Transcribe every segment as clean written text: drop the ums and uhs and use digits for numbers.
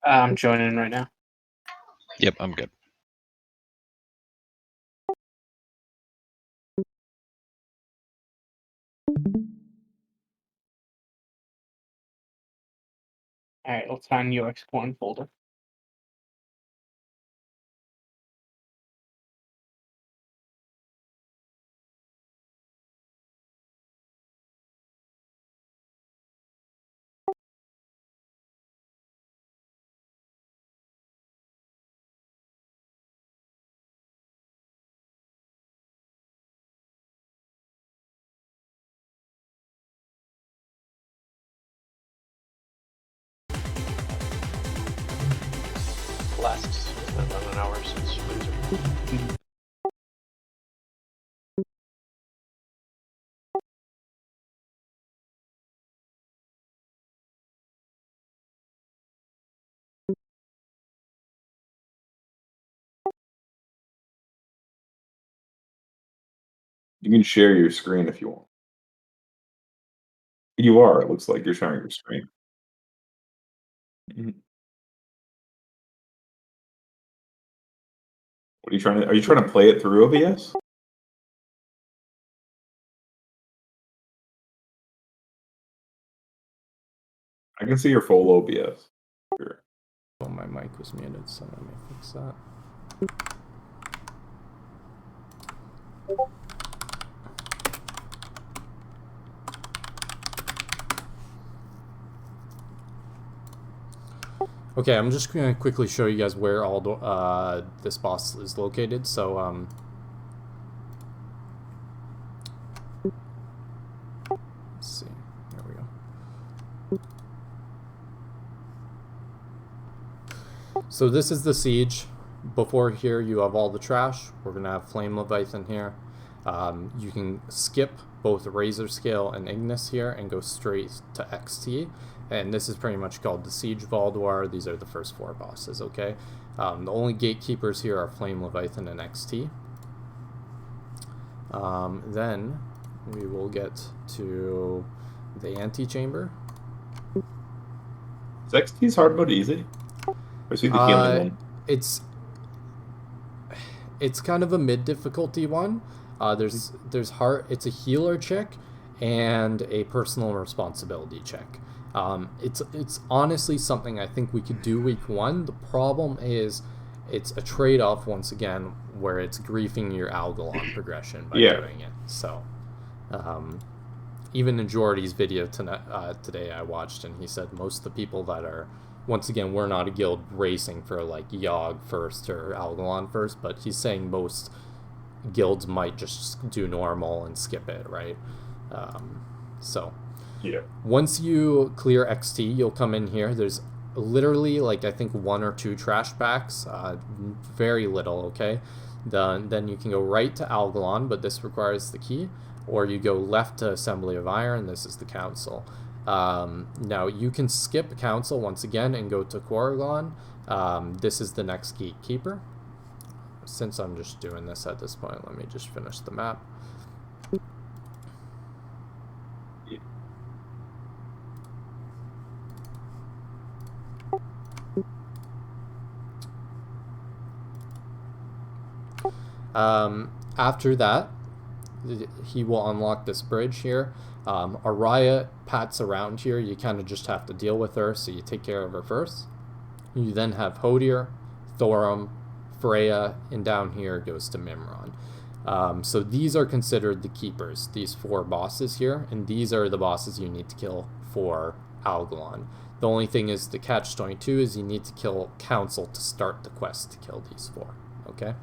I'm joining right now. Yep, I'm good. All right, let's find your exploring folder. Last about an hour since winter. You can share your screen if you want. You are, it looks like you're sharing your screen. Mhm. What are you trying to play it through OBS? I can see your full OBS. Sure. Oh, my mic was muted, so let me fix that. Okay, I'm just going to quickly show you guys where all the, this boss is located. So, let's see. There we go. So this is the siege. Before here, you have all the trash. We're going to have Flame Leviathan here. You can skip both Razor Scale and Ignis here and go straight to XT. And this is pretty much called the Siege Valdoir. These are the first 4 bosses, okay? The only gatekeepers here are Flame Leviathan and XT. Then we will get to the Antechamber. Is XT's hard mode easy? Or is he the healing one? It's kind of a mid difficulty one. There's heart. It's a healer check and a personal responsibility check. It's honestly something I think we could do week 1. The problem is it's a trade-off once again where it's griefing your Algalon progression by doing it. So even in Jordy's video today I watched, and he said most of the people that are, once again, we're not a guild racing for like Yogg first or Algalon first, but he's saying most guilds might just do normal and skip it, right? So yeah. Once you clear XT, you'll come in here. There's literally like I think 1 or 2 trash packs, very little, okay? Then you can go right to Algalon, but this requires the key, or you go left to Assembly of Iron. This is the Council. Now you can skip Council once again and go to Quargon. This is the next gatekeeper. Since I'm just doing this at this point, let me just finish the map. After that, he will unlock this bridge here. Araya pats around here. You kind of just have to deal with her, so you take care of her first. You then have Hodir, Thorum, Freya, and down here goes to Mimron. So these are considered the keepers, these 4 bosses here, and these are the bosses you need to kill for Algalon. The only thing is, the catch-22 is you need to kill Council to start the quest to kill these 4, okay?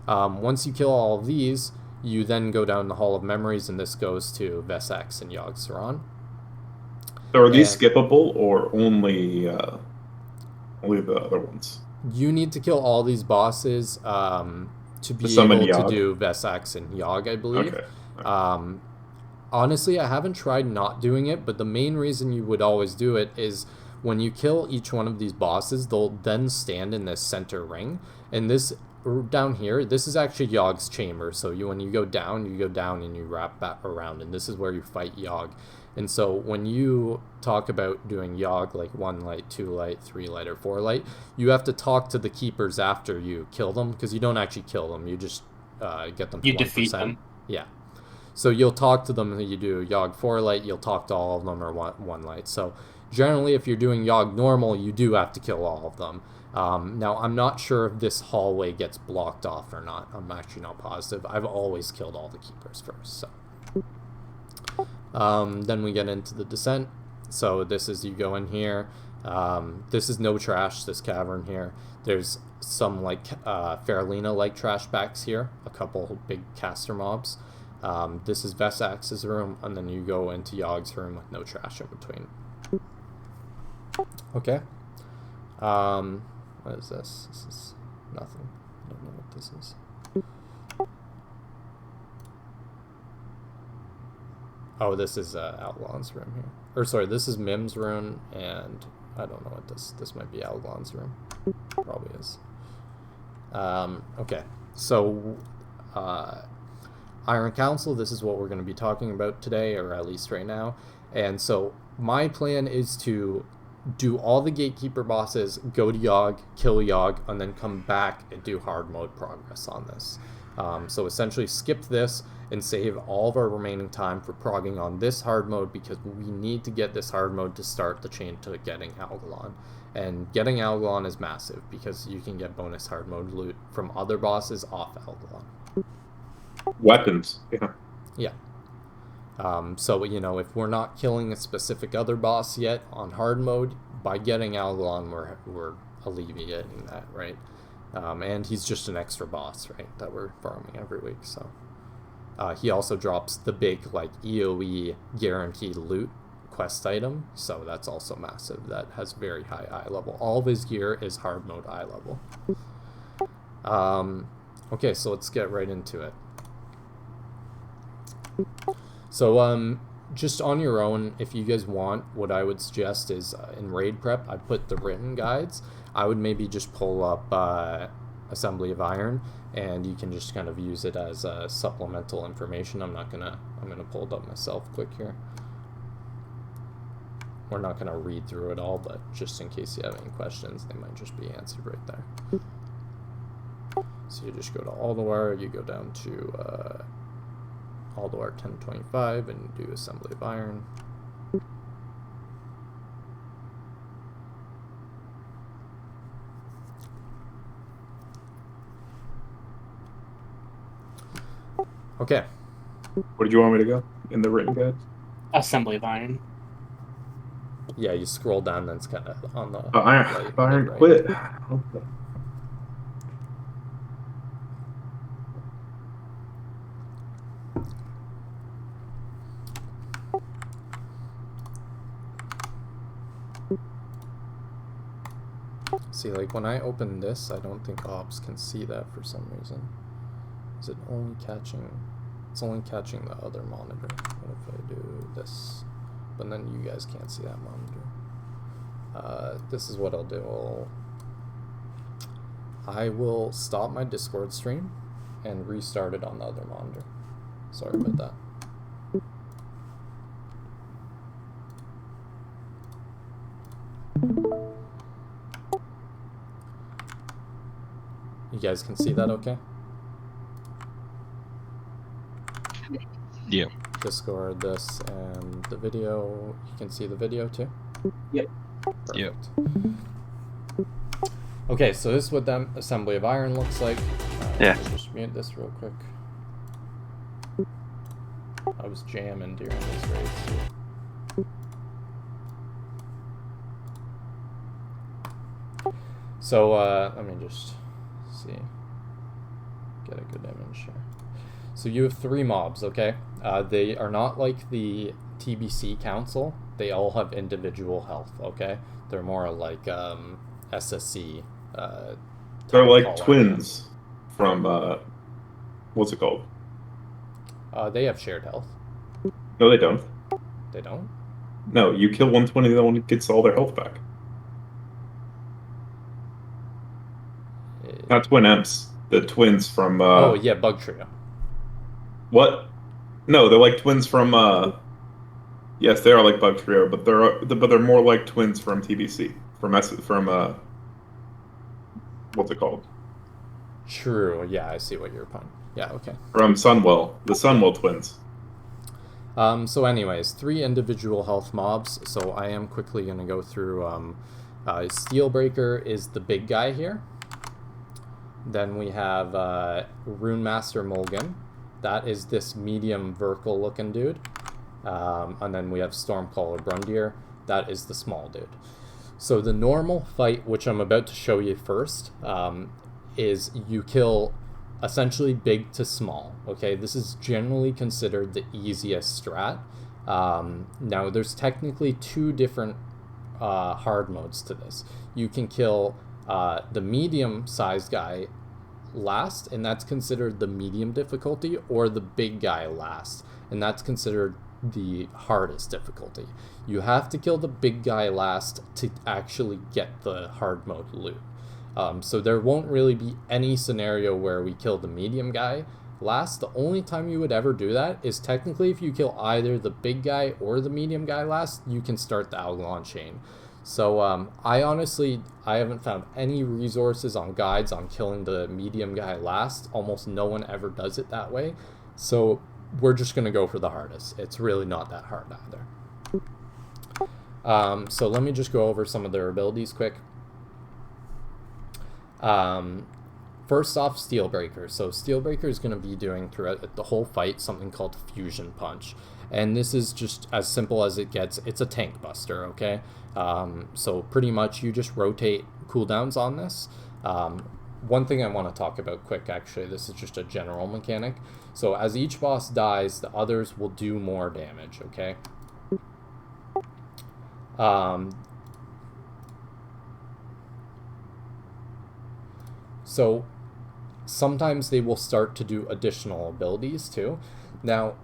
Once you kill all of these, you then go down the Hall of Memories, and this goes to Vesax and Yogg-Saron. So are these skippable, or only the other ones? You need to kill all these bosses to be able to do Vesax and Yogg, I believe. Okay. Honestly, I haven't tried not doing it, but the main reason you would always do it is when you kill each one of these bosses, they'll then stand in this center ring, and this down here, this is actually Yogg's chamber. So when you go down and you wrap back around, and this is where you fight Yogg. And so when you talk about doing Yogg, like 1 light, 2 light, 3 light, or 4 light, you have to talk to the keepers after you kill them, because you don't actually kill them. You just get them to You 1%. defeat them. Yeah. So you'll talk to them, you do Yogg 4 light, you'll talk to all of them, or 1 light. So generally, if you're doing Yogg normal, you do have to kill all of them. Now, I'm not sure if this hallway gets blocked off or not. I'm actually not positive. I've always killed all the keepers first. So then we get into the descent. So this is, you go in here. This is no trash, this cavern here. There's some like Faralina-like trash backs here. A couple big caster mobs. This is Vesax's room, and then you go into Yogg's room with no trash in between. Okay. What is this? This is nothing. I don't know what this is. Oh, this is Outlaw's room here. Or sorry, this is Mim's room, and I don't know what this might be Outlaw's room. Probably is. Okay. So, Iron Council, this is what we're going to be talking about today, or at least right now. And so my plan is to do all the Gatekeeper bosses, go to Yogg, kill Yogg, and then come back and do hard mode progress on this. So essentially skip this and save all of our remaining time for progging on this hard mode, because we need to get this hard mode to start the chain to getting Algalon. And getting Algalon is massive, because you can get bonus hard mode loot from other bosses off Algalon. Weapons. Yeah. Yeah. So, you know, if we're not killing a specific other boss yet on hard mode, by getting Algalon, we're alleviating that, right? And he's just an extra boss, right, that we're farming every week, so. He also drops the big, like, EOE guaranteed loot quest item, so that's also massive. That has very high eye level. All of his gear is hard mode eye level. Okay, so let's get right into it. So, just on your own, if you guys want, what I would suggest is in raid prep, I put the written guides. I would maybe just pull up Assembly of Iron, and you can just kind of use it as supplemental information. I'm gonna pull it up myself quick here. We're not gonna read through it all, but just in case you have any questions, they might just be answered right there. So you just go to Alduar, you go down to Alduar 1025, and do Assembly of Iron. Okay. Where did you want me to go in the written guide? Assembly of Iron. Yeah, you scroll down, then it's kind of on the Iron right. quit. Okay. See, like, when I open this, I don't think Ops can see that for some reason. Is it only catching... It's only catching the other monitor. What if I do this? But then you guys can't see that monitor. This is what I'll do. I will stop my Discord stream and restart it on the other monitor. Sorry about that. You guys can see that okay? Yeah. Discord, this, and the video. You can see the video too? Yep. Perfect. Yep. Okay, so this is what that Assembly of Iron looks like. Yeah. Let's just mute this real quick. I was jamming during this race. So, let me just see. Get a good image here. So you have 3 mobs, okay? They are not like the TBC council. They all have individual health, okay? They're more like SSC. They're like call twins from, what's it called? They have shared health. No, they don't. They don't? No, you kill 120, the one gets all their health back. Not Twin M's. The twins from, oh, yeah, Bug Trio. What? No, they're like twins from, Yes, they are like Bug Trio, but they're more like twins from TBC, from what's it called? True. Yeah, I see what you're putting. Yeah. Okay. From Sunwell, the Sunwell twins. So anyways, 3 individual health mobs. So I am quickly going to go through. Steelbreaker is the big guy here. Then we have Rune Master Mulgan. That is this medium vertical looking dude. And then we have Stormcaller Brundir. That is the small dude. So the normal fight, which I'm about to show you first, is you kill essentially big to small. Okay, this is generally considered the easiest strat. Now there's technically 2 different hard modes to this. You can kill the medium-sized guy last, and that's considered the medium difficulty, or the big guy last, and that's considered the hardest difficulty. You have to kill the big guy last to actually get the hard mode loot. So there won't really be any scenario where we kill the medium guy last. The only time you would ever do that is technically if you kill either the big guy or the medium guy last, you can start the Algalon chain. So I haven't found any resources on guides on killing the medium guy last. Almost no one ever does it that way. So we're just going to go for the hardest. It's really not that hard either. So let me just go over some of their abilities quick. First off, Steelbreaker. So Steelbreaker is going to be doing throughout the whole fight something called Fusion Punch. And this is just as simple as it gets. It's a tank buster, okay? So pretty much you just rotate cooldowns on this. One thing I want to talk about quick, actually, this is just a general mechanic. So as each boss dies, the others will do more damage, okay? So sometimes they will start to do additional abilities too. Now,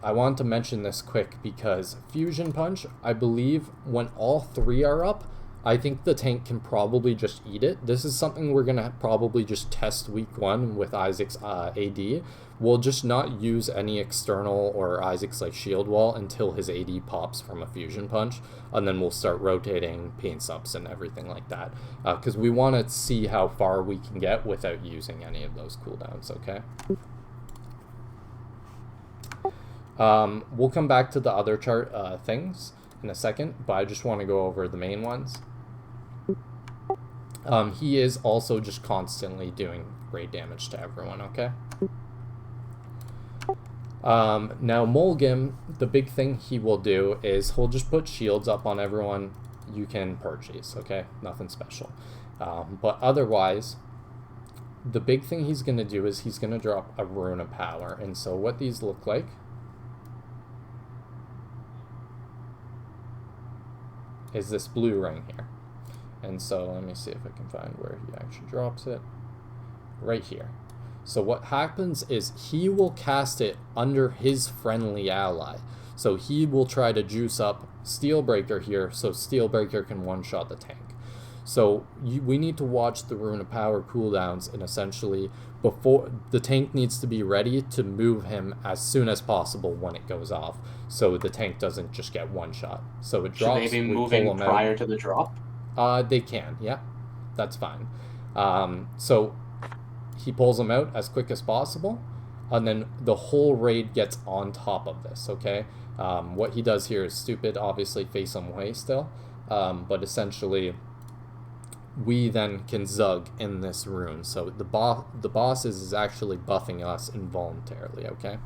I want to mention this quick because Fusion Punch, I believe when all 3 are up, I think the tank can probably just eat it. This is something we're going to probably just test week 1 with Isaac's AD. We'll just not use any external or Isaac's like shield wall until his AD pops from a Fusion Punch. And then we'll start rotating paint subs and everything like that. Because we want to see how far we can get without using any of those cooldowns, okay? We'll come back to the other chart things in a second, but I just want to go over the main ones. He is also just constantly doing great damage to everyone, okay? Now Mulgim, the big thing he will do is he'll just put shields up on everyone. You can purchase, okay? Nothing special. But otherwise, the big thing he's going to do is he's going to drop a Rune of Power. And so what these look like is this blue ring here. And so let me see if I can find where he actually drops it. Right here. So what happens is he will cast it under his friendly ally. So he will try to juice up Steelbreaker here so Steelbreaker can one-shot the tank. So we need to watch the Rune of Power cooldowns, and essentially before the tank needs to be ready to move him as soon as possible when it goes off, so the tank doesn't just get one shot. So it drops. Should they be moving prior to the drop? They can, yeah, that's fine. So he pulls them out as quick as possible, and then the whole raid gets on top of this. Okay, what he does here is stupid. Obviously, face him away still, but essentially, we then can Zug in this rune. So the boss is actually buffing us involuntarily, okay?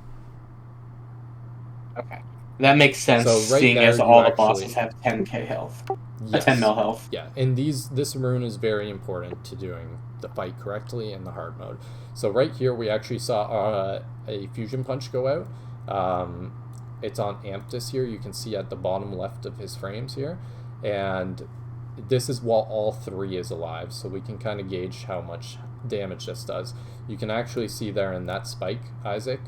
Okay. That makes sense, So right seeing there, as all the you bosses have 10k health. Yes. 10 mil health. Yeah, and this rune is very important to doing the fight correctly in the hard mode. So right here, we actually saw a Fusion Punch go out. It's on Amptus here. You can see at the bottom left of his frames here. And this is while all 3 is alive, so we can kind of gauge how much damage this does. You can actually see there in that spike, Isaac.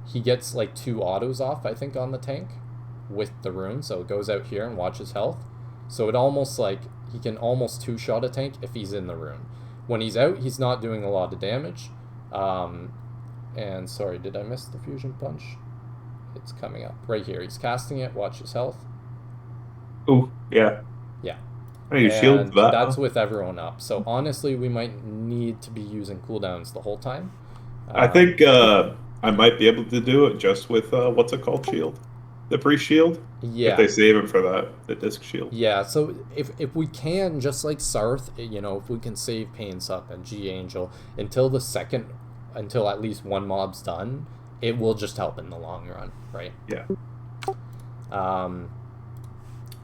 He gets like 2 autos off, I think, on the tank with the rune, so it goes out here and watches health. So it almost like he can almost 2-shot a tank if he's in the rune. When he's out, he's not doing a lot of damage. And sorry, did I miss the Fusion Punch? it's coming up right here. He's casting it. Watch his health. Ooh, yeah. Yeah. I need shield And for that. that's huh? with everyone up. So honestly, we might need to be using cooldowns the whole time. I think I might be able to do it just with what's it called, shield, the pre-shield. Yeah. If they save it for that, the disc shield. Yeah, so if we can, just like Sarth, if we can save Pain Sup and G Angel until at least one mob's done, it will just help in the long run, right? Yeah.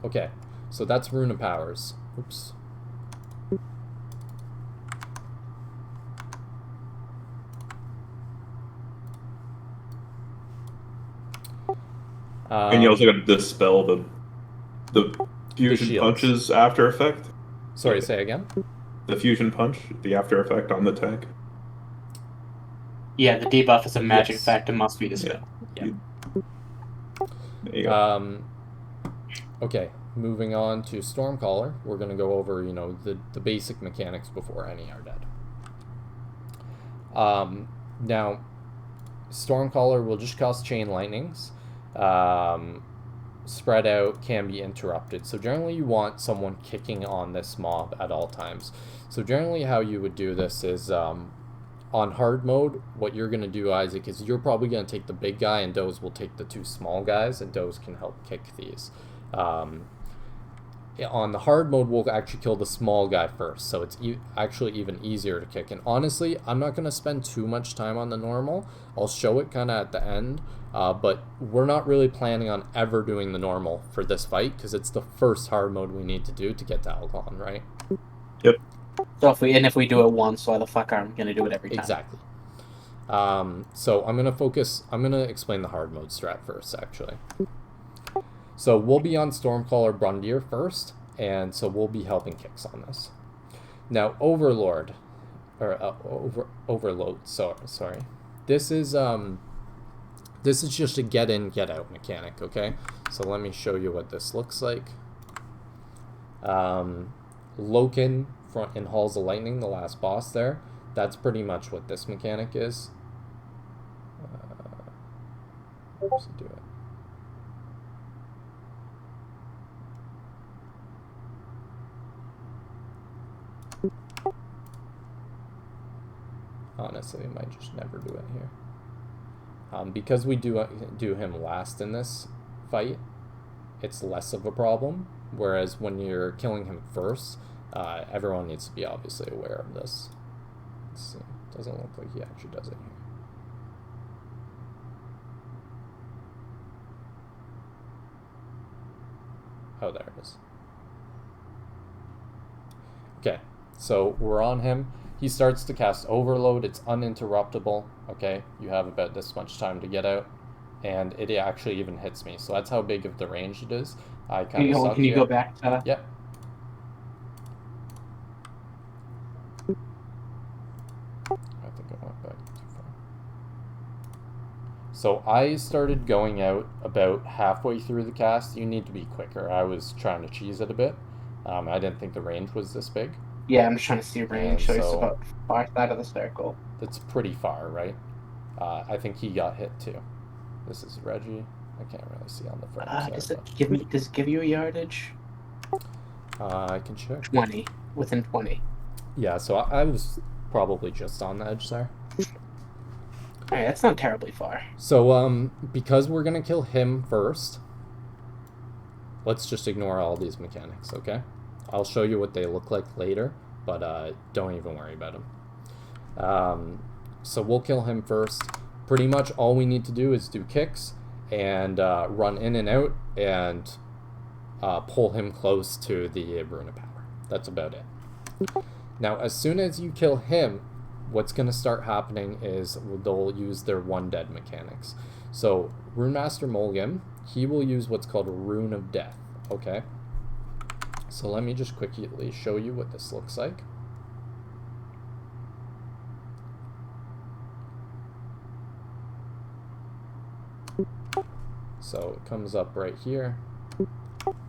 Okay, so that's Rune of Powers. Oops. And you also got to dispel the fusion shields. punches after effect. Sorry, say again? The fusion punch, the after effect on the tank. Yeah, the debuff is a magic Yes. effect and must be dispelled. Yeah. There you go. Okay, moving on to Stormcaller. We're going to go over, the basic mechanics before any are dead. Now, Stormcaller will just cause chain lightnings. Spread out, can be interrupted. So generally you want someone kicking on this mob at all times. So generally how you would do this is on hard mode, what you're going to do, Isaac, is you're probably going to take the big guy and Doze will take the two small guys, and Doze can help kick these. On the hard mode, we'll actually kill the small guy first, so it's actually even easier to kick. And honestly, I'm not going to spend too much time on the normal. I'll show it kind of at the end, but we're not really planning on ever doing the normal for this fight, because it's the first hard mode we need to do to get to Alcon, right? Yep. So if we do it once, why the fuck are we gonna do it every time? Exactly. So I'm gonna explain the hard mode strat first, actually. So we'll be on Stormcaller Brundir first, and so we'll be helping kicks on this. Now Overload. Sorry. This is just a get in, get out mechanic. Okay. So let me show you what this looks like. Loken in Halls of Lightning, the last boss there. That's pretty much what this mechanic is. Let's do it. Honestly, I might just never do it here. Because we do him last in this fight, it's less of a problem. Whereas when you're killing him first, everyone needs to be obviously aware of this. Let's see. Doesn't look like he actually does it here. Oh, there it is. Okay, so we're on him. He starts to cast Overload. It's uninterruptible. Okay, you have about this much time to get out, and it actually even hits me. So that's how big of the range it is. I kind of suck Can you here. go back to? Yep. I think I went back too far. So I started going out about halfway through the cast. You need to be quicker. I was trying to cheese it a bit. I didn't think the range was this big. Yeah, I'm just trying to see range. So it's so- about far side of the circle. That's pretty far, right? I think he got hit too. This is Reggie. I can't really see on the front Does side. it give you a yardage? I can check. 20, within 20. Yeah, so I was probably just on the edge there. Alright, that's not terribly far. So, because we're gonna kill him first, let's just ignore all these mechanics, okay? I'll show you what they look like later, but don't even worry about them. So we'll kill him first. Pretty much all we need to do is do kicks and run in and out and pull him close to the Rune of Power. That's about it. Now, as soon as you kill him, what's going to start happening is they'll use their one dead mechanics. So Rune Master Molgim, he will use what's called a Rune of Death, okay? So let me just quickly show you what this looks like. So it comes up right here.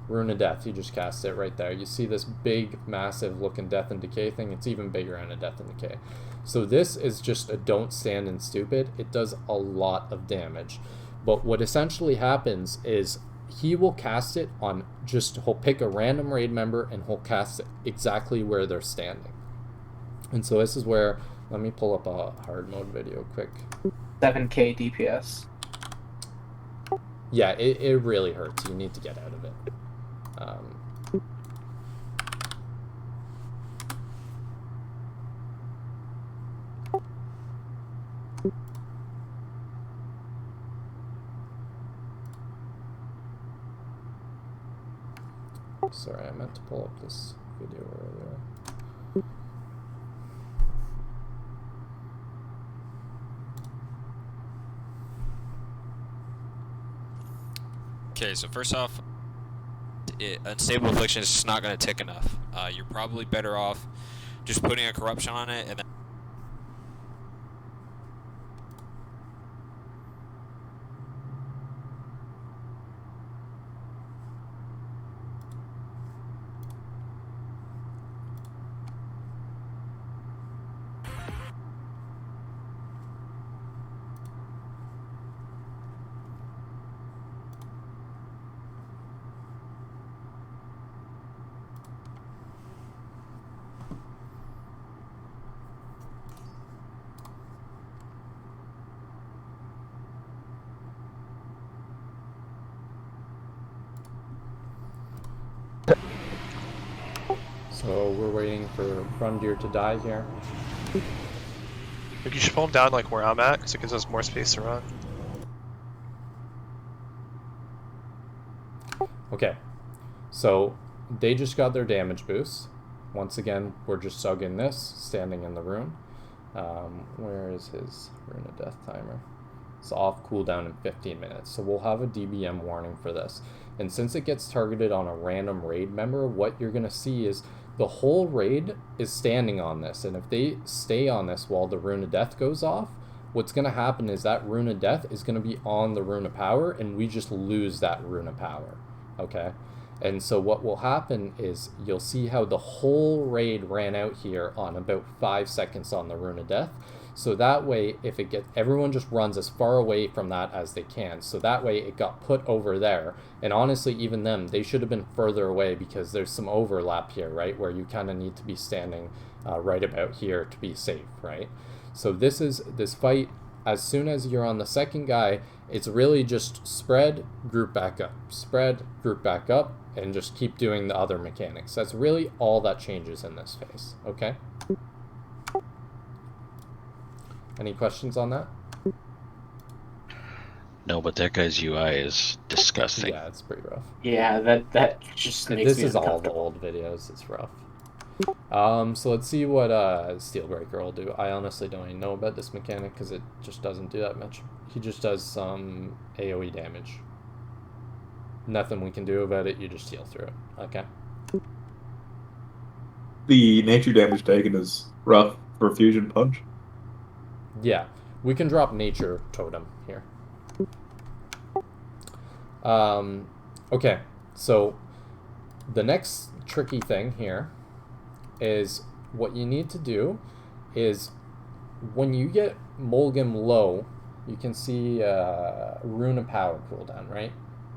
Rune of Death, you just cast it right there. You see this big, massive looking Death and Decay thing? It's even bigger on a Death and Decay. So this is just a don't stand in stupid. It does a lot of damage. But what essentially happens is he will cast it on he'll pick a random raid member and he'll cast it exactly where they're standing. And so this is where, let me pull up a hard mode video quick. 7k DPS. Yeah, it really hurts. You need to get out of it. Sorry, I meant to pull up this video earlier. Okay, so first off, Unstable Affliction is just not going to tick enough. You're probably better off just putting a corruption on it and then So we're waiting for Rundeer to die here. Like you should pull him down like where I'm at, because it gives us more space to run. Okay, so they just got their damage boost. Once again, we're just sugging this, standing in the rune. Where is his Rune of Death timer? It's off cooldown in 15 minutes. So we'll have a DBM warning for this. And since it gets targeted on a random raid member, what you're going to see is the whole raid is standing on this. And if they stay on this while the Rune of Death goes off, what's going to happen is that Rune of Death is going to be on the Rune of Power, and we just lose that Rune of Power. Okay? And so what will happen is you'll see how the whole raid ran out here on about 5 seconds on the Rune of Death. So that way, if it gets, everyone just runs as far away from that as they can. So that way it got put over there. And honestly, even them, they should have been further away because there's some overlap here, right? Where you kind of need to be standing right about here to be safe, right? So this fight, as soon as you're on the second guy, it's really just spread, group back up, spread, group back up, and just keep doing the other mechanics. That's really all that changes in this phase, okay? Any questions on that? no, but that guy's UI is disgusting. Yeah, it's pretty rough. Yeah, that just makes This me is all the uncomfortable. old videos. It's rough. So let's see what Steelbreaker will do. I honestly don't even know about this mechanic because it just doesn't do that much. He just does some AoE damage. Nothing we can do about it. You just heal through it. Okay. The nature damage taken is rough for Fusion Punch. Yeah, we can drop Nature Totem here. Okay, so the next tricky thing here is what you need to do is when you get Mulgim low, you can see Rune of Power cooldown, right?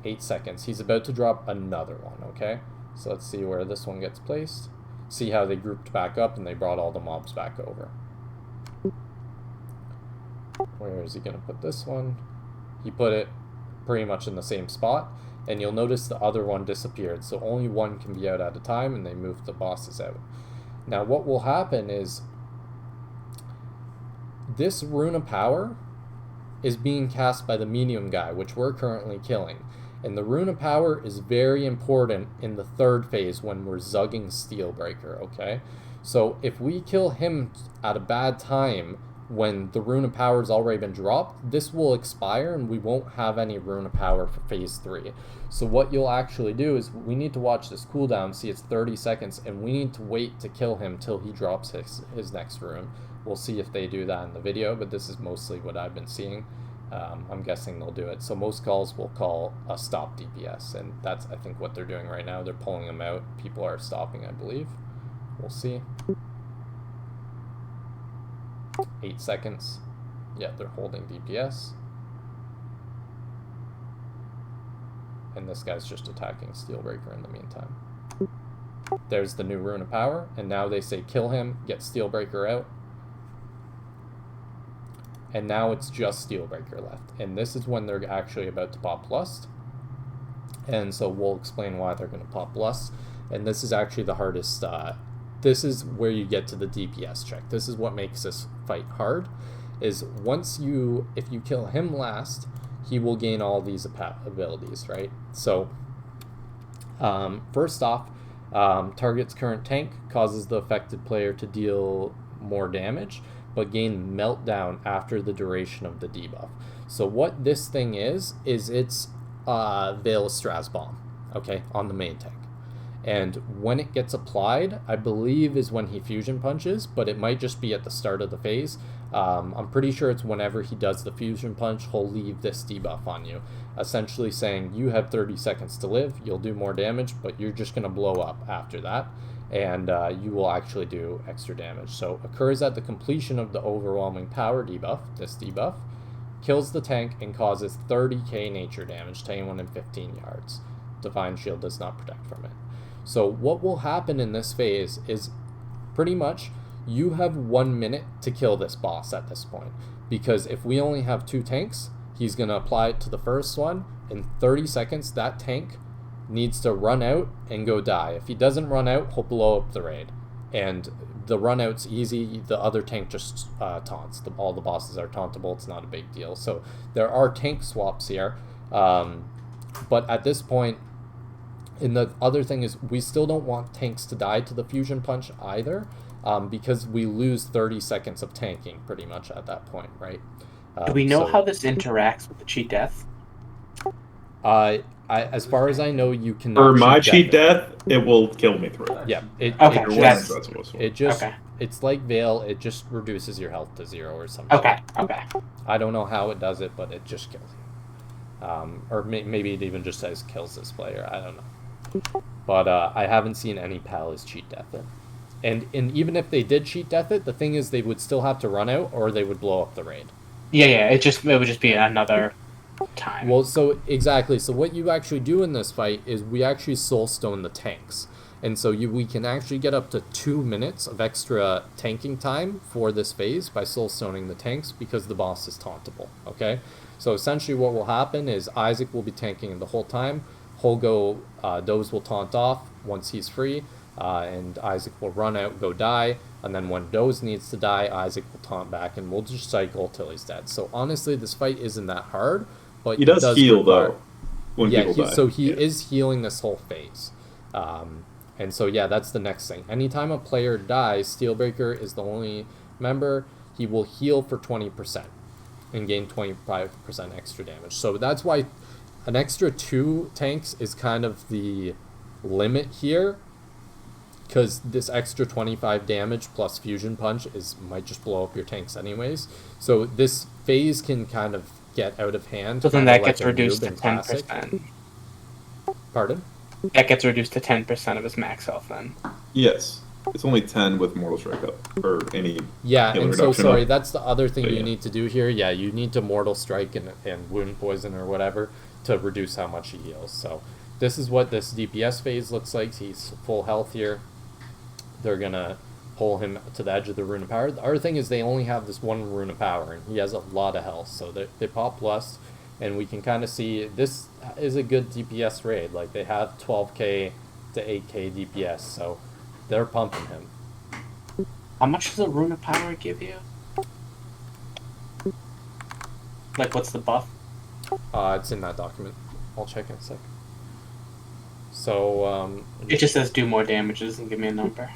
8 seconds. He's about to drop another one, okay? So let's see where this one gets placed. See how they grouped back up and they brought all the mobs back over. Where is he going to put this one? He put it pretty much in the same spot, and you'll notice the other one disappeared, so only one can be out at a time, and they moved the bosses out. Now what will happen is this Rune of Power is being cast by the medium guy, which we're currently killing. And the Rune of Power is very important in the third phase when we're zugging Steelbreaker, okay? So if we kill him at a bad time when the Rune of Power has already been dropped, this will expire and we won't have any Rune of Power for phase 3. So what you'll actually do is we need to watch this cooldown, see it's 30 seconds, and we need to wait to kill him till he drops his next rune. We'll see if they do that in the video, but this is mostly what I've been seeing. I'm guessing they'll do it. So most calls will call a stop DPS, and that's, I think, what they're doing right now. They're pulling them out. People are stopping, I believe. We'll see. 8 seconds. Yeah, they're holding DPS. and this guy's just attacking Steelbreaker in the meantime. There's the new Rune of Power, and now they say kill him, get Steelbreaker out. And now it's just Steelbreaker left. And this is when they're actually about to pop Lust. And so we'll explain why they're going to pop Lust. And this is actually the hardest. This is where you get to the DPS check. This is what makes this fight hard. Is if you kill him last, he will gain all these abilities, right? So, first off, target's current tank causes the affected player to deal more damage, but gain Meltdown after the duration of the debuff. So what this thing is it's Veil of Straz Bomb, okay, on the main tank. And when it gets applied, I believe is when he fusion punches, but it might just be at the start of the phase. I'm pretty sure it's whenever he does the fusion punch, he'll leave this debuff on you, essentially saying you have 30 seconds to live, you'll do more damage, but you're just going to blow up after that, and you will actually do extra damage. So occurs at the completion of the overwhelming power debuff, this debuff, kills the tank and causes 30k nature damage to anyone in 15 yards. Divine Shield does not protect from it. So what will happen in this phase is pretty much you have 1 minute to kill this boss at this point. Because if we only have 2 tanks, he's going to apply it to the first one. In 30 seconds, that tank needs to run out and go die. If he doesn't run out, he'll blow up the raid. And the run out's easy. The other tank just taunts. All the bosses are tauntable. It's not a big deal. So there are tank swaps here. But at this point, and the other thing is we still don't want tanks to die to the fusion punch either, because we lose 30 seconds of tanking pretty much at that point, right? Do we know how this interacts with the cheat death? As far as I know, you can. For my cheat death, it will kill me through. Yeah. Okay. It's like Veil. It just reduces your health to 0 or something. Okay. I don't know how it does it, but it just kills you. Or maybe it even just says kills this player. I don't know. But I haven't seen any pals cheat death it. And even if they did cheat death it, the thing is they would still have to run out or they would blow up the raid. Yeah, it would just be another time. Well, so exactly. So what you actually do in this fight is we actually soulstone the tanks. And so we can actually get up to 2 minutes of extra tanking time for this phase by soulstoning the tanks because the boss is tauntable, okay? So essentially what will happen is Isaac will be tanking the whole time. Holgo, Doze will taunt off once he's free, and Isaac will run out, go die, and then when Doze needs to die, Isaac will taunt back, and we'll just cycle till he's dead. So honestly, this fight isn't that hard, but he does heal though. When people die. So he is healing this whole phase, and so yeah, that's the next thing. Anytime a player dies, Steelbreaker is the only member. He will heal for 20% and gain 25% extra damage. So that's why an extra 2 tanks is kind of the limit here, because this extra 25 damage plus fusion punch might just blow up your tanks anyways. So this phase can kind of get out of hand. So then that gets reduced to 10%. Pardon? That gets reduced to 10% of his max health then. Yes. It's only 10 with Mortal Strike up, or any. Yeah, and so sorry, up. that's the other thing But you need to do here. Yeah, you need to Mortal Strike and Wound Poison or whatever to reduce how much he heals. So this is what this DPS phase looks like. He's full health here. They're gonna pull him to the edge of the Rune of Power. The other thing is they only have this one Rune of Power, and he has a lot of health. So they pop Lust, and we can kind of see this is a good DPS raid. Like they have 12k to 8k DPS, so they're pumping him. How much does a Rune of Power give you? Like, what's the buff? It's in that document. I'll check in a sec. So, it just says do more damage. It doesn't give me a number.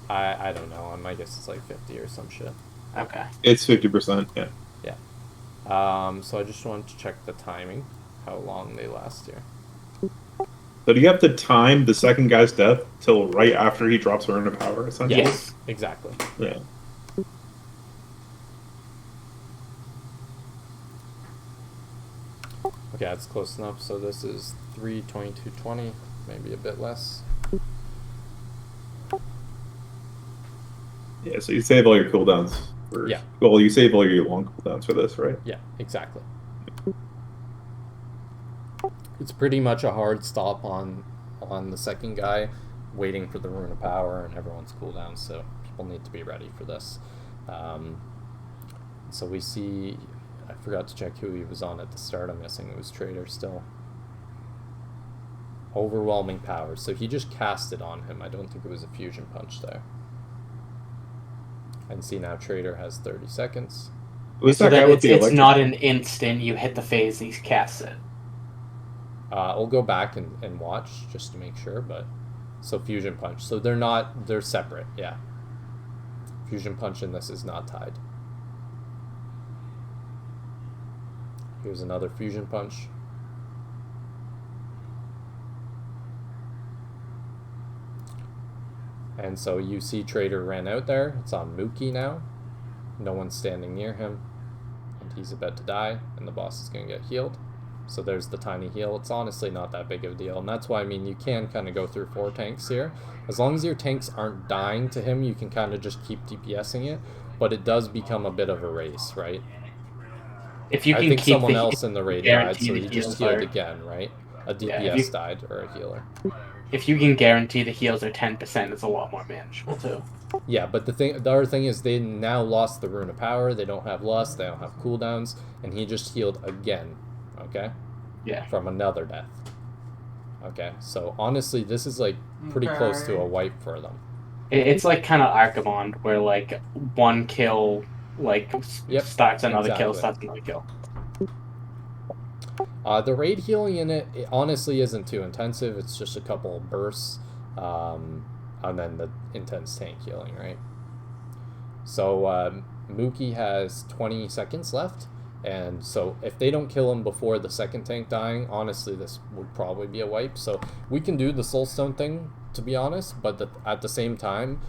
I don't know. I guess it's like 50 or some shit. Okay. It's 50%, yeah. Yeah. So I just wanted to check the timing, how long they last here. So do you have to time the second guy's death till right after he drops a Rune of Power, essentially? Yes, exactly. Yeah. Okay, that's close enough. So this is 3:22:20, maybe a bit less. Yeah, so you save all your cooldowns. Yeah. Well, you save all your long cooldowns for this, right? Yeah, exactly. It's pretty much a hard stop on the second guy, waiting for the Rune of Power and everyone's cooldown, so people need to be ready for this. So we see, I forgot to check who he was on at the start, I'm guessing it was Trader still. Overwhelming Power, so he just cast it on him. I don't think it was a fusion punch there. And see now Trader has 30 seconds. Who's So that guy then with the it's electric? not an instant. You hit the phase, he casts it. I'll go back and watch just to make sure, but so fusion punch. So they're separate, yeah. Fusion punch in this is not tied. Here's another fusion punch. And so you see Trader ran out there. It's on Mookie now. No one's standing near him. And he's about to die, and the boss is going to get healed. So there's the tiny heal. It's honestly not that big of a deal. And that's why, I mean, you can kind of go through 4 tanks here. As long as your tanks aren't dying to him, you can kind of just keep DPSing it. But it does become a bit of a race, right? If you I can think keep someone the, else in the raid died, so the he just heals healed are- again, right? A DPS Yeah, if you- died, or a healer. If you can guarantee the heals are 10%, it's a lot more manageable too. Yeah, but the other thing is they now lost the Rune of Power. They don't have Lust. They don't have cooldowns, and he just healed again. Okay. Yeah. From another death. Okay, so honestly, this is like pretty close to a wipe for them. It's like kind of Archimond, where like one kill like Yep, starts another kill, exactly. starts another kill. The raid healing in it honestly isn't too intensive. It's just a couple of bursts, and then the intense tank healing, right? So Mookie has 20 seconds left, and so if they don't kill him before the second tank dying, honestly, this would probably be a wipe. So we can do the Soulstone thing, to be honest, but at the same time,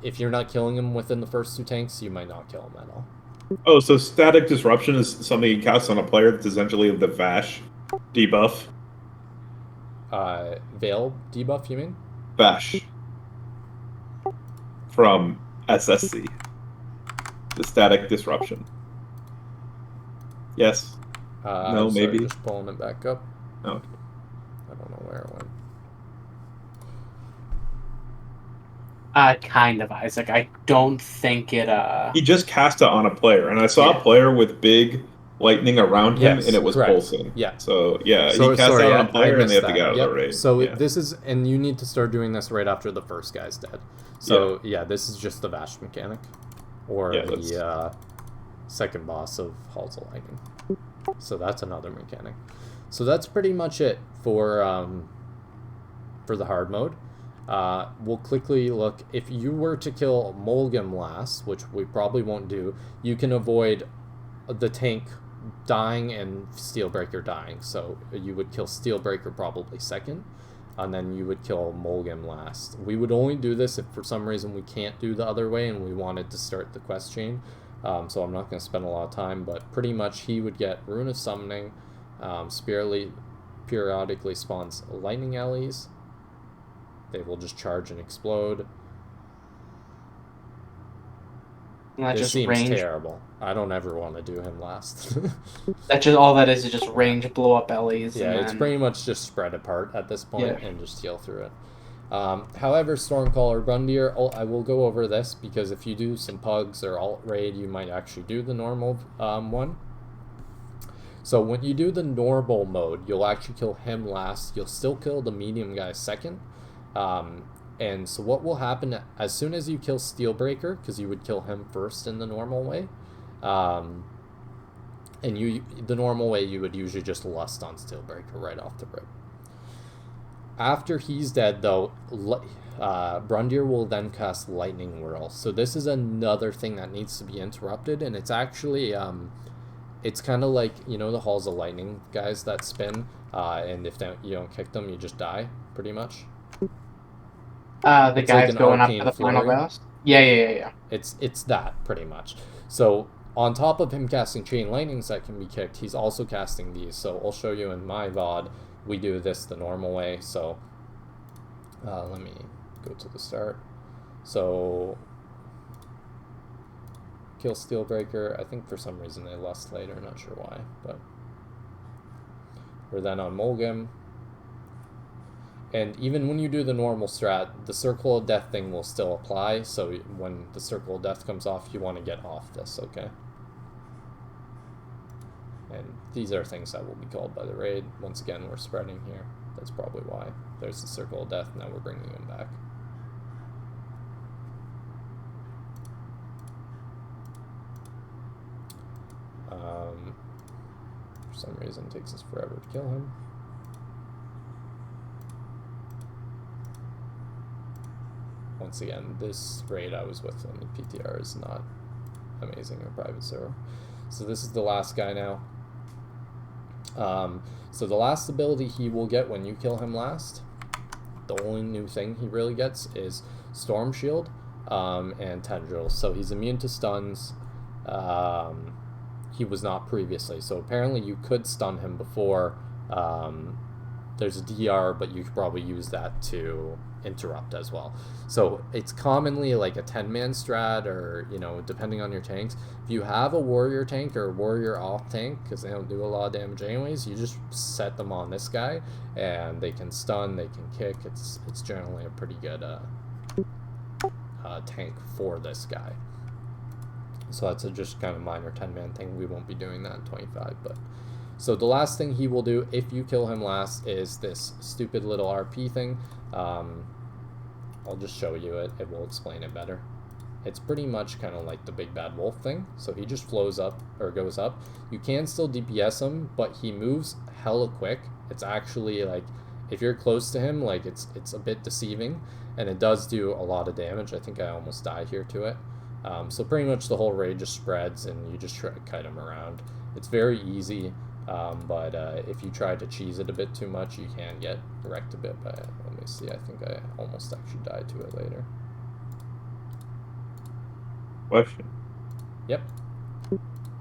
if you're not killing him within the first 2 tanks, you might not kill him at all. Oh, so Static Disruption is something you cast on a player that's essentially the Vash debuff. Veil debuff, you mean? Vash. From SSC. The Static Disruption. Yes. No, I'm sorry, maybe. just pulling it back up. No. I don't know where it went. Kind of, Isaac. I don't think it. He just cast it on a player, and I saw Yeah. a player with big lightning around him, Yes, and it was correct. pulsing. Yeah. So, yeah, So, he cast sorry, it on I a player, and they missed have to get out that. of the raid. So yeah. this is, and you need to start doing this right after the first guy's dead. So yeah, this is just the Vash mechanic, or Yeah, the second boss of Halls of Lightning. So that's another mechanic. So that's pretty much it for the hard mode. We'll quickly look. If you were to kill Mulgam last, which we probably won't do, you can avoid the tank dying and Steelbreaker dying. So you would kill Steelbreaker probably second, and then you would kill Mulgam last. We would only do this if for some reason we can't do the other way and we wanted to start the quest chain. So I'm not going to spend a lot of time, but pretty much he would get Rune of Summoning, periodically spawns Lightning Alleys. They will just charge and explode. And that This just seems range. terrible. I don't ever want to do him last. That just all that is just range, blow up LEs. Yeah, and it's then- pretty much just spread apart at this point Yeah. and just heal through it. However, Stormcaller Brundir, I will go over this because if you do some pugs or alt raid, you might actually do the normal one. So when you do the normal mode, you'll actually kill him last. You'll still kill the medium guy second. And so what will happen as soon as you kill Steelbreaker, because you would kill him first in the normal way, and the normal way you would usually just lust on Steelbreaker right off the rip. After he's dead, though, Brundir will then cast Lightning Whirl. So this is another thing that needs to be interrupted, and it's actually it's kind of like, you know, the Halls of Lightning guys that spin, and if you don't kick them, you just die, pretty much. The It's guys like an going up arcane to the final flurry. boss. Yeah. It's that, pretty much. So on top of him casting Chain Lightnings that can be kicked, he's also casting these. So I'll show you in my VOD, we do this the normal way. So let me go to the start. So kill Steelbreaker. I think for some reason they lust later, not sure why, but We're then on Mulgim. And even when you do the normal strat, the Circle of Death thing will still apply. So when the Circle of Death comes off, you want to get off this, okay? And these are things that will be called by the raid. Once again, we're spreading here. That's probably why. There's the Circle of Death. Now we're bringing him back. For some reason, it takes us forever to kill him. Once again, this raid I was with in the PTR is not amazing or private server. So this is the last guy now. So the last ability he will get when you kill him last, the only new thing he really gets is Storm Shield and Tendrils. So he's immune to stuns. He was not previously. So apparently you could stun him before. There's a DR, but you could probably use that to interrupt as well. So it's commonly like a 10-man strat, or, you know, depending on your tanks. If you have a warrior tank or a warrior off tank, because they don't do a lot of damage anyways, you just set them on this guy and they can stun, they can kick. It's generally a pretty good tank for this guy. So that's a just kind of minor 10-man thing. We won't be doing that in 25, but so the last thing he will do if you kill him last is this stupid little RP thing. I'll just show you it. It will explain it better. It's pretty much kind of like the big bad wolf thing. So he just flows up or goes up. You can still DPS him, but he moves hella quick. It's actually like, if you're close to him, like it's a bit deceiving, and it does do a lot of damage. I think I almost died here to it. So pretty much the whole raid just spreads and you just try to kite him around. It's very easy. But if you try to cheese it a bit too much, you can get wrecked a bit by it. Let me see, I think I almost actually died to it later. Question. Yep.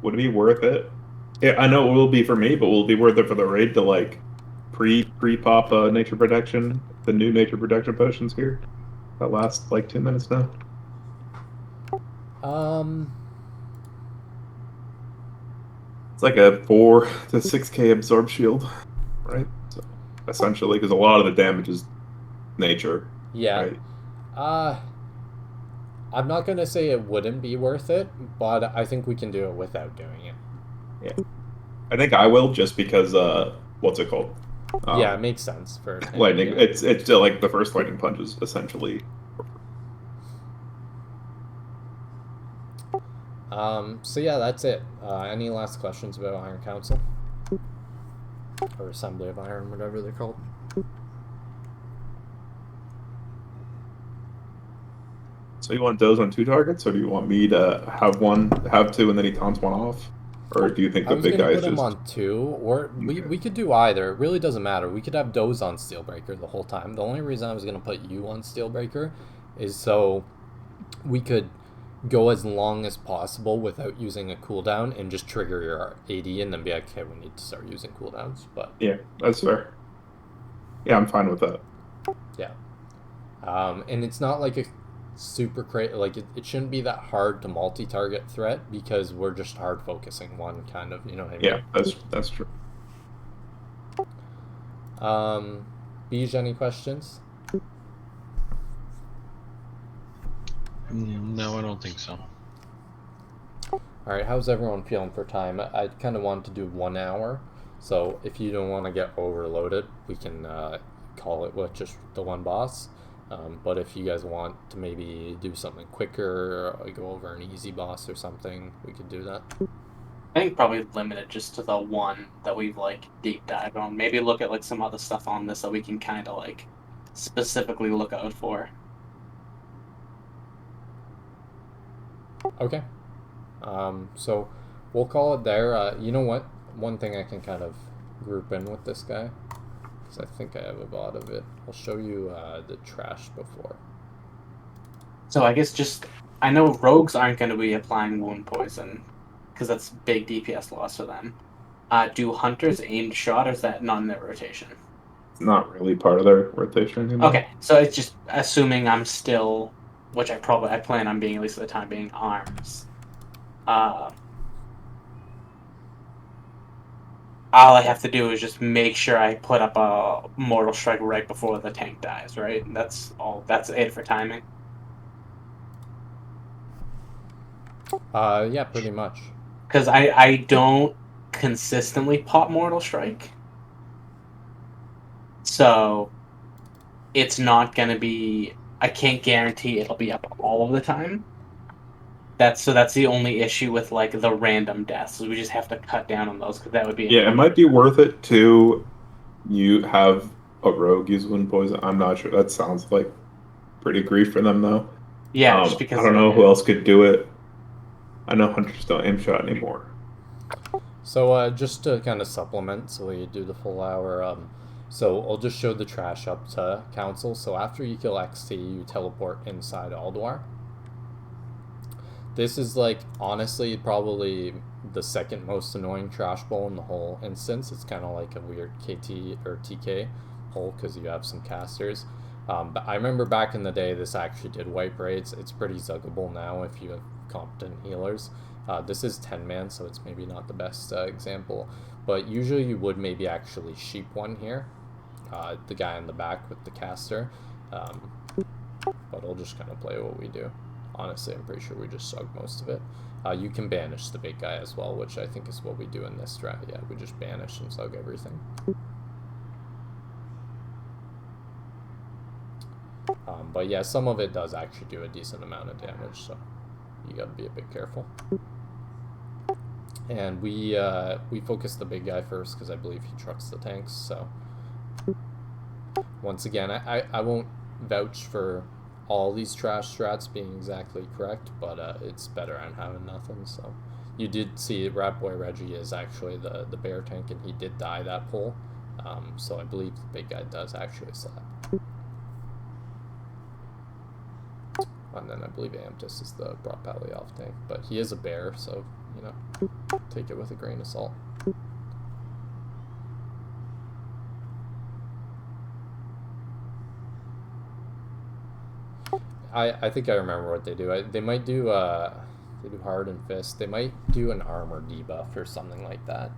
Would it be worth it? Yeah, I know it will be for me, but will it be worth it for the raid to like pre-pop nature protection, the new nature protection potions here? That lasts like 2 minutes now. It's like a 4 to 6k absorb shield, right? So essentially, because a lot of the damage is nature. Yeah. Right? I'm not gonna say it wouldn't be worth it, but I think we can do it without doing it. Yeah. I think I will, just because what's it called? Yeah, it makes sense for lightning. Yeah. It's like the first lightning punch is essentially. So yeah, that's it. Any last questions about Iron Council? Or Assembly of Iron, whatever they're called? So you want Doze on 2 targets, or do you want me to have 2, and then he taunts 1 off? Or do you think the big guy is just... I was gonna put him on 2, or we could do either. It really doesn't matter. We could have Doze on Steelbreaker the whole time. The only reason I was gonna put you on Steelbreaker is so we could go as long as possible without using a cooldown and just trigger your AD and then be like, okay, we need to start using cooldowns. But yeah, that's fair. Yeah, I'm fine with that. Yeah. And it's not like a super crazy, like it shouldn't be that hard to multi-target threat, because we're just hard focusing one kind of, you know what I mean? Yeah, that's true. Beej, any questions? No, I don't think so. Alright, how's everyone feeling for time? I kind of wanted to do 1 hour, so if you don't want to get overloaded, we can call it with just the one boss. But if you guys want to maybe do something quicker, or go over an easy boss or something, we could do that. I think probably limited just to the one that we've like deep dive on. Maybe look at like some other stuff on this that we can kind of like specifically look out for. Okay. So we'll call it there. You know what? One thing I can kind of group in with this guy, because I think I have a lot of it. I'll show you the trash before. So I guess just, I know rogues aren't going to be applying wound poison, because that's big DPS loss for them. Do hunters aimed shot, or is that not in their rotation? It's not really part of their rotation anymore. Okay, so it's just assuming I'm still, which I plan on being, at least at the time being, arms. all I have to do is just make sure I put up a Mortal Strike right before the tank dies, right? And that's all. That's it for timing. Yeah, pretty much. Because I don't consistently pop Mortal Strike. So it's not going to be... I can't guarantee it'll be up all of the time. That's the only issue with like the random deaths. We just have to cut down on those because that would be Yeah, it might be worth it to you have a rogue use wind poison. I'm not sure. That sounds like pretty grief for them though. Yeah, just I because don't know who else could do it. I know hunters don't aim shot anymore. So just to kind of supplement, so we do the full hour. So I'll just show the trash up to council. So after you kill XT, you teleport inside Alduar. This is like honestly probably the second most annoying trash bowl in the whole instance. It's kind of like a weird KT or TK hole because you have some casters. But I remember back in the day this actually did wipe raids. It's pretty zuggable now if you have competent healers. This is 10-man, so it's maybe not the best example. But usually you would maybe actually sheep one here. The guy in the back with the caster. But I'll just kind of play what we do. Honestly, I'm pretty sure we just sug most of it. You can banish the big guy as well, which I think is what we do in this strat. Yeah, we just banish and sug everything. But yeah, some of it does actually do a decent amount of damage, so you gotta be a bit careful. And we focus the big guy first because I believe he trucks the tanks, so... Once again, I won't vouch for all these trash strats being exactly correct, but it's better than having nothing. So you did see Ratboy Reggie is actually the bear tank, and he did die that pull. So I believe the big guy does actually slap. And then I believe Amtis is the Brock Palioff tank, but he is a bear, so you know, take it with a grain of salt. I think I remember what they do. They might do they do hard and fist. They might do an armor debuff or something like that.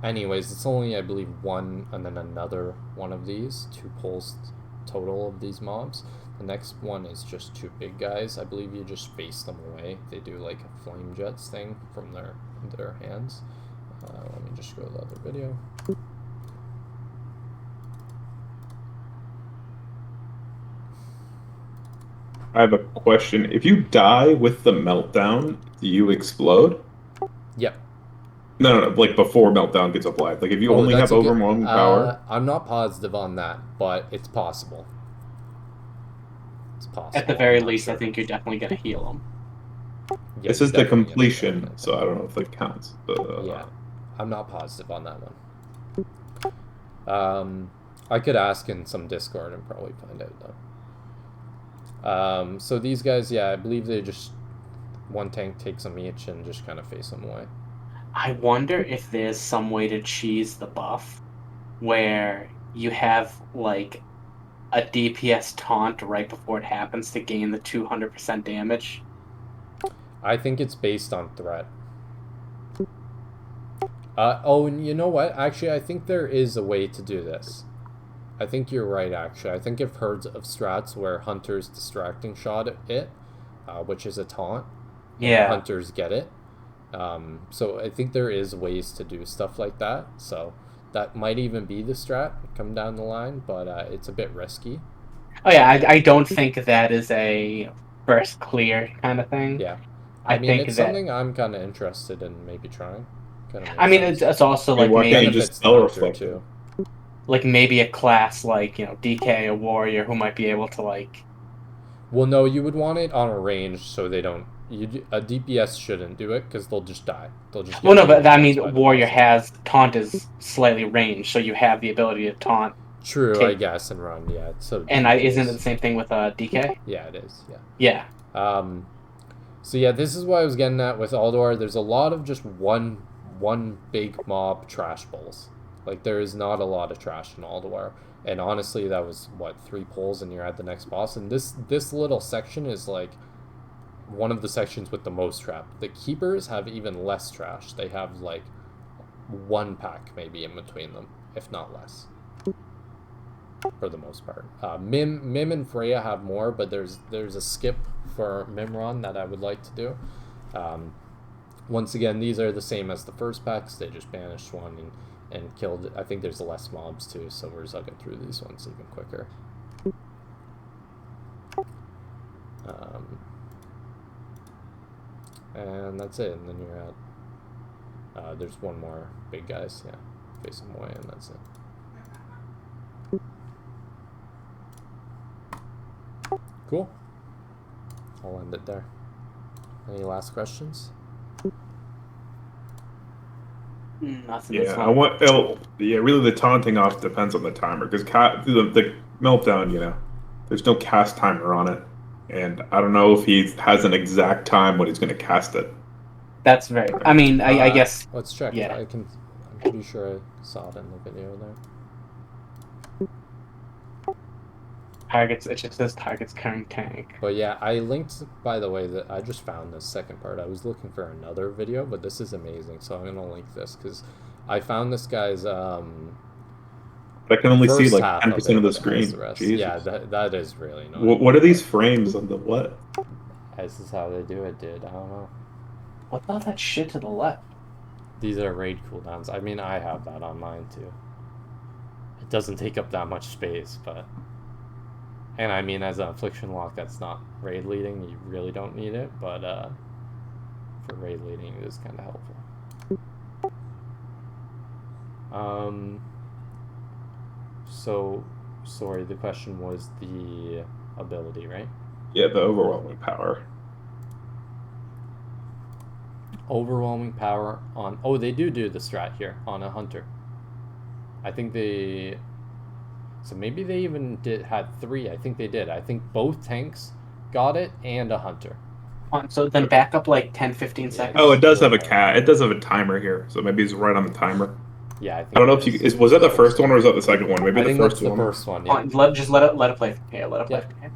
Anyways, it's only I believe one and then another one of these, 2 pulls total of these mobs. The next one is just 2 big guys. I believe you just face them away. They do like a flame jets thing from their hands. Let me just go to the other video. I have a question. If you die with the meltdown, do you explode? Yep. No, like before meltdown gets applied. Like if you only have overwhelming power. I'm not positive on that, but it's possible. It's possible. At the very least, sure. I think you're definitely going to heal them. Yeah, this is the completion, so I don't know if that counts. But, yeah, I'm not positive on that one. I could ask in some Discord and probably find out though. So these guys, yeah, I believe they just one tank takes them each and just kind of face them away. I wonder if there's some way to cheese the buff where you have like a DPS taunt right before it happens to gain the 200% damage. I think it's based on threat. Oh, and you know what? Actually, I think there is a way to do this. I think you're right, actually. I think I've heard of strats where hunters distracting shot it, which is a taunt. Yeah. Hunters get it. So I think there is ways to do stuff like that. So that might even be the strat come down the line, but it's a bit risky. Oh yeah, I don't think that is a first clear kind of thing. Yeah. I mean, it's something I'm kind of interested in maybe trying. I mean, it's also like maybe just spell reflect too. Like maybe a class like, you know, DK, a warrior who might be able to like... Well, no, you would want it on a range so they don't... a DPS shouldn't do it because they'll just die. They'll just... Well, no, but I mean, warrior has... Taunt is slightly ranged, so you have the ability to taunt. True, I guess, and run, yeah. So and isn't it the same thing with DK? Yeah, it is, yeah. Yeah. So yeah, this is what I was getting at with Alduar. There's a lot of just one big mob trash bowls. Like, there is not a lot of trash in Alduar. And honestly, that was, what, 3 pulls and you're at the next boss. And this little section is, like, one of the sections with the most trap. The keepers have even less trash. They have like one pack maybe in between them, if not less, for the most part. Mim and Freya have more, but there's a skip for Mimron that I would like to do. Once again, these are the same as the first packs. They just banished one and killed it. I think there's less mobs too, so we're zugging through these ones even quicker. And that's it, and then you're at there's one more big guys, yeah, face them away, and that's it. Cool. I'll end it there. Any last questions? Nothing. Yeah, really the taunting off depends on the timer because the meltdown, there's no cast timer on it, and I don't know if he has an exact time when he's going to cast it. That's very. I mean, I guess. Let's check. Yeah. I'm pretty sure I saw it in the video there. Targets. It just says targets current tank. But yeah, I linked, by the way, that I just found this second part. I was looking for another video, but this is amazing, so I'm gonna link this because I found this guy's I can only see first like half 10% of the it, screen. the rest. Jesus. Yeah, that is really annoying. What are these frames on the what? This is how they do it, dude. I don't know. What about that shit to the left? These are raid cooldowns. I mean, I have that on mine too. It doesn't take up that much space, but... And I mean, as an affliction lock, that's not raid leading. You really don't need it, but for raid leading, it is kind of helpful. So, sorry, the question was the ability, right? Yeah, the overwhelming power. Overwhelming power on... Oh, they do the strat here on a hunter. I think they... So maybe they even had 3. I think they did. I think both tanks got it and a hunter. So then back up like 10, 15 seconds. Oh, it does have it does have a timer here, so maybe it's right on the timer. Yeah, I think I don't know if was that the first one or was that the second one? Maybe I think the first that's one. the first one. Yeah. Let it play. Yeah, let it play. Yeah.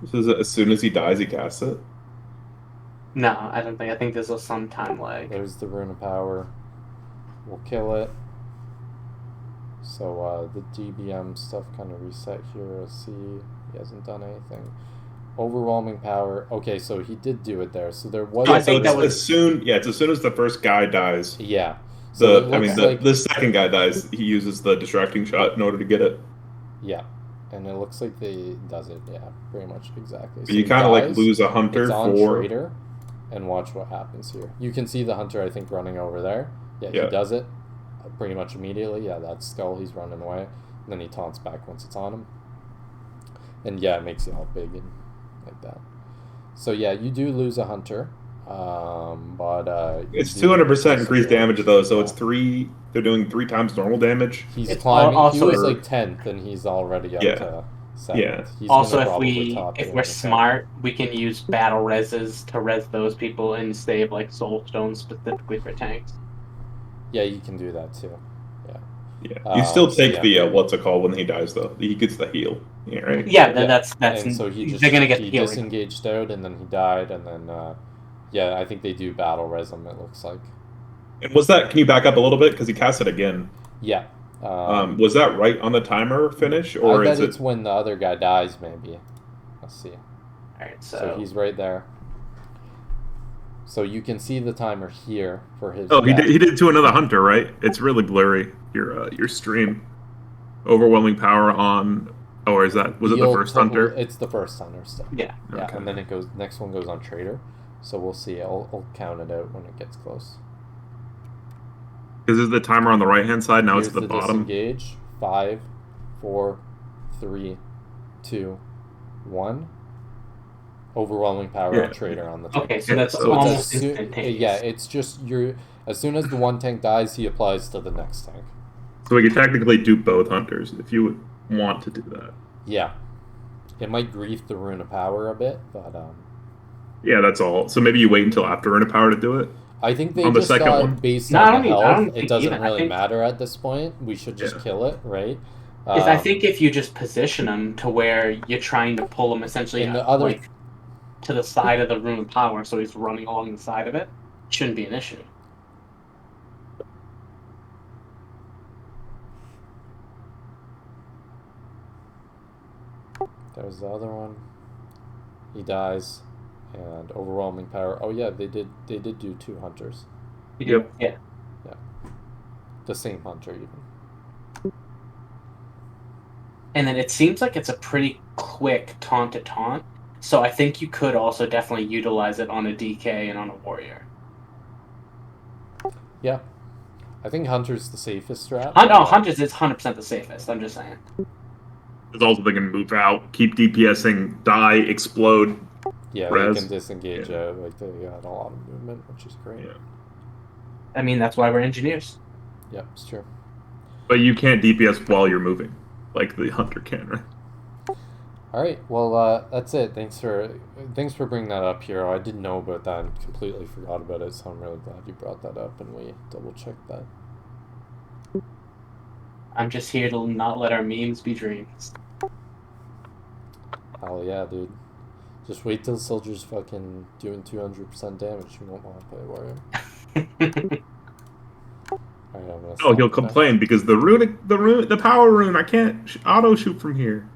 This is as soon as he dies, he casts it. No, I don't think. I think there's some time lag. There's the rune of power. We'll kill it. So the DBM stuff kind of reset here. Let's see. He hasn't done anything. Overwhelming power. Okay, so he did do it there. So there was. I think that was as soon. Yeah, it's as soon as the first guy dies. Yeah. So the second guy dies. He uses the distracting shot in order to get it. Yeah, and it looks like they does it. Yeah, pretty much exactly. So you kind of like lose a hunter it's on for Trader, and watch what happens here. You can see the hunter, I think, running over there. Yeah, Yeah. he does it pretty much immediately. Yeah, that skull, he's running away. And then he taunts back once it's on him. And yeah, it makes it all big and like that. So yeah, you do lose a hunter. But it's 200% increased damage though, so it's 3. They're doing 3 times normal damage. He's It's climbing. also- He was like 10th, and he's already up to 7th. Yeah. He's Also, gonna if probably top if you we're in the 10th. smart, we can use battle reses to res those people and save like soul stones specifically for tanks. Yeah, you can do that too. Yeah, you still so take yeah. the what's it called when he dies though? He gets the heal. Yeah, right. Yeah, Yeah. that's And so he they're gonna get he healing. disengaged out, and then he died, and then yeah, I think they do battle res him. It looks like. And was that? Can you back up a little bit because he cast it again? Yeah. Was that right on the timer finish, or I bet is it? it's when the other guy dies, maybe. Let's see. Alright, So he's right there. So you can see the timer here for his. Oh, he death. did. He did to another hunter, right? It's really blurry. Your stream, overwhelming power on. Or is that was it the You'll first probably- hunter? It's the first hunter still. Yeah. Yeah, Okay. and then it goes. Next one goes on Trader. So we'll see. I'll count it out when it gets close. Because is the timer on the right hand side? Now Here's it's at the bottom. Disengage. 5, 4, 3, 2, 1. Overwhelming power Yeah. on Trader on the tank. Okay, so Yeah, that's so it's almost As soon- instantaneous. yeah, it's just as soon as the one tank dies, he applies to the next tank. So we could technically do both hunters if you would want to do that. Yeah, it might grief the rune of power a bit, but Yeah, that's all. So maybe you wait until after Rune of Power to do it. I think they On the just second got one? based No, I on don't the even- I health. don't It think doesn't even. I really think- matter at this point. We should just Yeah. kill it, right? I think if you just position him to where you're trying to pull him essentially In the other- like to the side of the room of power, so he's running along the side of it, shouldn't be an issue. There's the other one. He dies, and overwhelming power. Oh yeah, they did do 2 hunters. Yep. Yeah. The same hunter even. And then it seems like it's a pretty quick taunt to taunt, so I think you could also definitely utilize it on a DK and on a warrior. Yeah. I think hunter's the safest strat. Hunters is 100% the safest. I'm just saying. Because also they can move out, keep DPSing, die, explode. Yeah, res. they can disengage Yeah. out. Like, they got a lot of movement, which is great. Yeah. I mean, that's why we're engineers. Yep, it's true. But you can't DPS while you're moving, like the hunter can, right? All right, well, that's it. Thanks for bringing that up, Hero. I didn't know about that and completely forgot about it, so I'm really glad you brought that up and we double-checked that. I'm just here to not let our memes be dreams. Hell yeah, dude. Just wait till soldiers fucking doing 200% damage. You won't want to play warrior. All right, I'm gonna Oh, stop he'll that. complain because the power rune, I can't auto shoot from here.